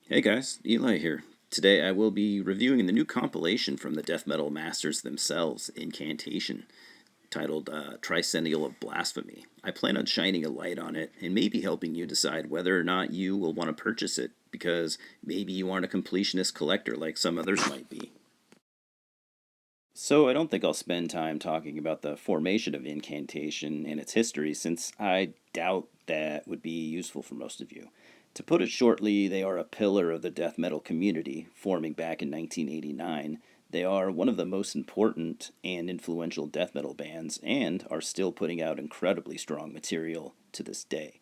Hey guys, Eli here. Today I will be reviewing the new compilation from the death metal masters themselves, Incantation, titled Tricennial of Blasphemy. I plan on shining a light on it and maybe helping you decide whether or not you will want to purchase it, because maybe you aren't a completionist collector like some others might be. So I don't think I'll spend time talking about the formation of Incantation and its history, since I doubt that would be useful for most of you. To put it shortly, they are a pillar of the death metal community, forming back in 1989. They are one of the most important and influential death metal bands, and are still putting out incredibly strong material to this day.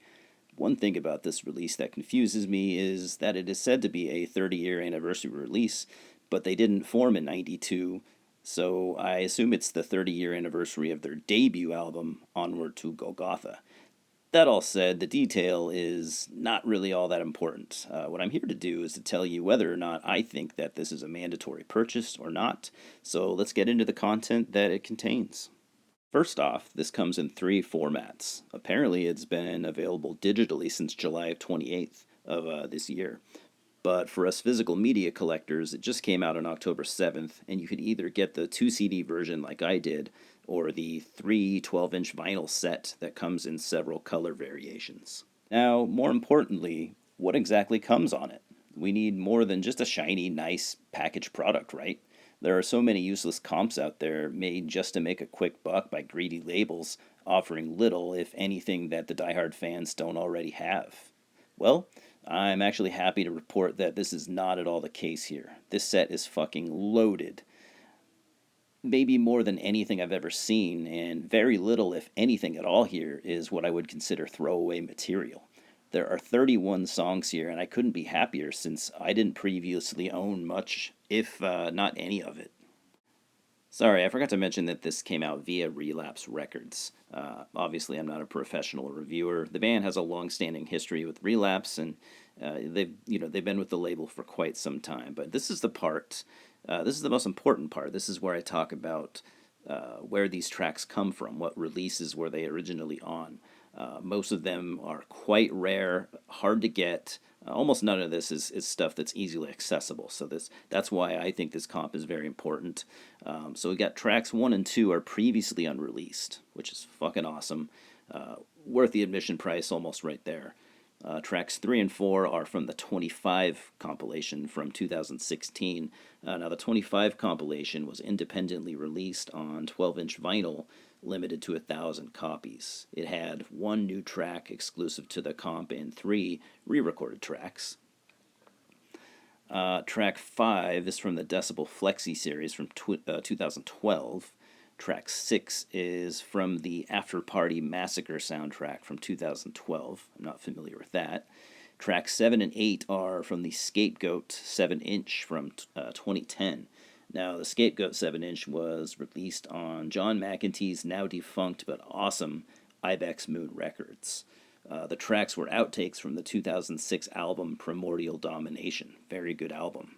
One thing about this release that confuses me is that it is said to be a 30-year anniversary release, but they didn't form in 92, so I assume it's the 30-year anniversary of their debut album, Onward to Golgotha. That all said, the detail is not really all that important. What I'm here to do is to tell you whether or not I think that this is a mandatory purchase or not, so let's get into the content that it contains. First off, this comes in three formats. Apparently, it's been available digitally since July of 28th of this year. But for us physical media collectors, it just came out on October 7th, and you could either get the 2 CD version like I did, or the 3 12-inch vinyl set that comes in several color variations. Now, more importantly, what exactly comes on it? We need more than just a shiny, nice packaged product, right? There are so many useless comps out there made just to make a quick buck by greedy labels, offering little, if anything, that the diehard fans don't already have. Well, I'm actually happy to report that this is not at all the case here. This set is fucking loaded. Maybe more than anything I've ever seen, and very little, if anything at all, here is what I would consider throwaway material. There are 31 songs here, and I couldn't be happier since I didn't previously own much, if not any of it. Sorry, I forgot to mention that this came out via Relapse Records. Obviously, I'm not a professional reviewer. The band has a long-standing history with Relapse, and they've been with the label for quite some time. But this is the part. This is the most important part. This is where I talk about where these tracks come from, what releases were they originally on. Most of them are quite rare, hard to get. Almost none of this is stuff that's easily accessible. So that's why I think this comp is very important. So we got tracks 1 and 2 are previously unreleased, which is fucking awesome. Worth the admission price almost right there. Tracks 3 and 4 are from the 25 compilation from 2016. Now, the 25 compilation was independently released on 12-inch vinyl, limited to 1,000 copies. It had one new track exclusive to the comp and 3 re recorded tracks. Track 5 is from the Decibel Flexi series from 2012. Track 6 is from the After Party Massacre soundtrack from 2012. I'm not familiar with that. Tracks 7 and 8 are from the Scapegoat 7-inch from 2010. Now, the Scapegoat 7-inch was released on John McEntee's now defunct but awesome Ibex Moon Records. The tracks were outtakes from the 2006 album Primordial Domination. Very good album.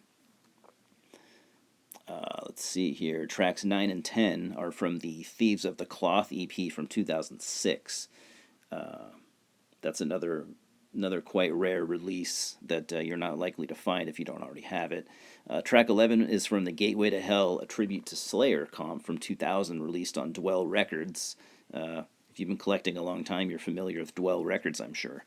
Let's see here. Tracks 9 and 10 are from the Thieves of the Cloth EP from 2006. That's another quite rare release that you're not likely to find if you don't already have it. Track 11 is from the Gateway to Hell, a tribute to Slayer comp from 2000, released on Dwell Records. If you've been collecting a long time, you're familiar with Dwell Records, I'm sure.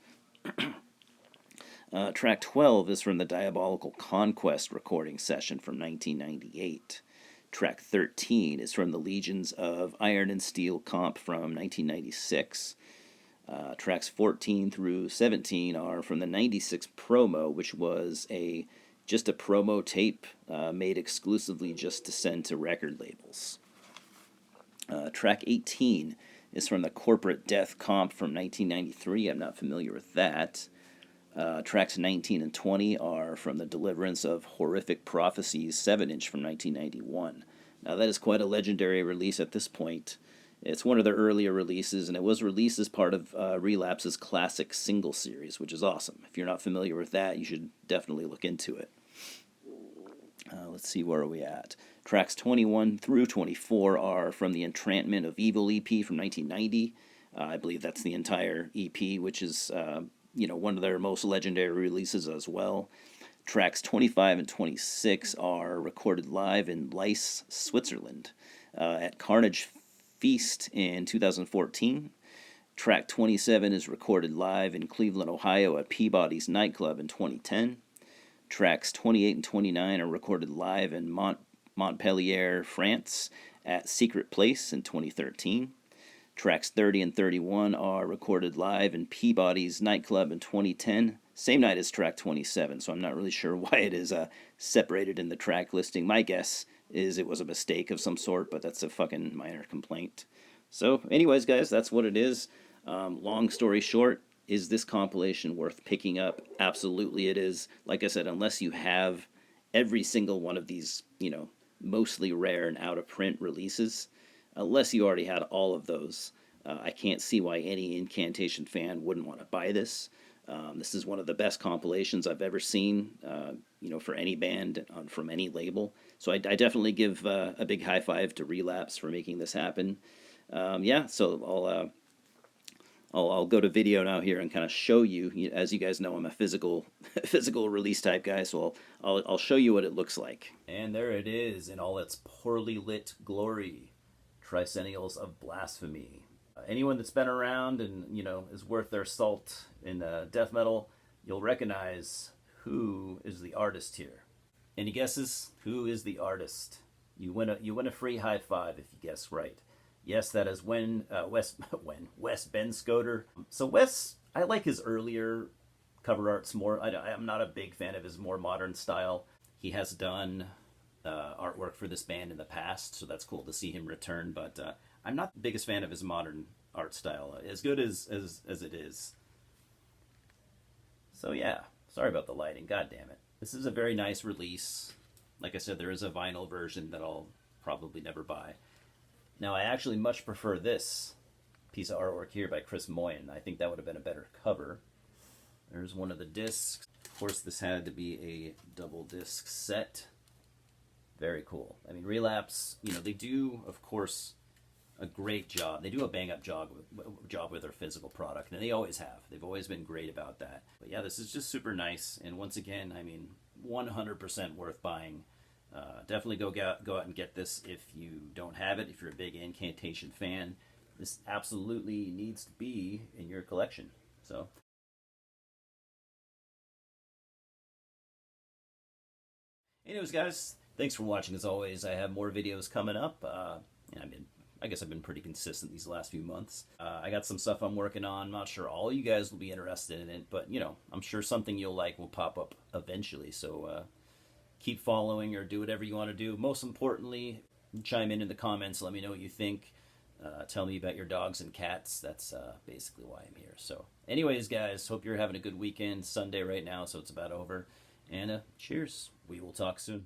Track 12 is from the Diabolical Conquest recording session from 1998. Track 13 is from the Legions of Iron and Steel comp from 1996. Tracks 14 through 17 are from the 96 promo, which was just a promo tape made exclusively just to send to record labels. Track 18 is from the Corporate Death comp from 1993. I'm not familiar with that. Tracks 19 and 20 are from the Deliverance of Horrific Prophecies 7-inch from 1991. Now, that is quite a legendary release at this point. It's one of their earlier releases, and it was released as part of Relapse's classic single series, which is awesome. If you're not familiar with that, you should definitely look into it. Let's see, where are we at? Tracks 21 through 24 are from the Entrapment of Evil EP from 1990. I believe that's the entire EP, which is one of their most legendary releases as well. Tracks 25 and 26 are recorded live in Lice, Switzerland, at Carnage Feast in 2014. Track 27 is recorded live in Cleveland, Ohio at Peabody's Nightclub in 2010. Tracks 28 and 29 are recorded live in Montpellier, France at Secret Place in 2013. Tracks 30 and 31 are recorded live in Peabody's Nightclub in 2010, same night as track 27, so I'm not really sure why it is separated in the track listing. My guess is it was a mistake of some sort, but that's a fucking minor complaint. So anyways, guys, that's what it is. Long story short, is this compilation worth picking up? Absolutely it is. Like I said, unless you have every single one of these, mostly rare and out-of-print releases, unless you already had all of those, I can't see why any Incantation fan wouldn't want to buy this. This is one of the best compilations I've ever seen, for any band from any label. So I definitely give a big high five to Relapse for making this happen. So I'll go to video now here and kind of show you. As you guys know, I'm a physical release type guy, so I'll show you what it looks like. And there it is in all its poorly lit glory. Tricennials of Blasphemy. Anyone that's been around and is worth their salt in death metal, you'll recognize who is the artist here. Any guesses? Who is the artist? You win a free high five if you guess right. Yes, that is Wes Ben Scoter. So Wes, I like his earlier cover arts more. I'm not a big fan of his more modern style. He has done artwork for this band in the past, so that's cool to see him return, but I'm not the biggest fan of his modern art style, as good as it is. So yeah, sorry about the lighting, god damn it. This is a very nice release. Like I said, there is a vinyl version that I'll probably never buy. Now, I actually much prefer this piece of artwork here by Chris Moyen. I think that would have been a better cover. There's one of the discs. Of course, this had to be a double disc set. Very cool. I mean, Relapse, they do, of course, a great job. They do a bang-up job with their physical product, and they always have. They've always been great about that. But yeah, this is just super nice, and once again, 100% worth buying. Definitely go out and get this if you don't have it. If you're a big Incantation fan, this absolutely needs to be in your collection. So. Anyways, guys, thanks for watching as always. I have more videos coming up. I guess I've been pretty consistent these last few months. I got some stuff I'm working on. I'm not sure all you guys will be interested in it, but I'm sure something you'll like will pop up eventually. So keep following or do whatever you want to do. Most importantly, chime in the comments. Let me know what you think. Tell me about your dogs and cats. That's basically why I'm here. So anyways, guys, hope you're having a good weekend. Sunday right now, so it's about over. And cheers. We will talk soon.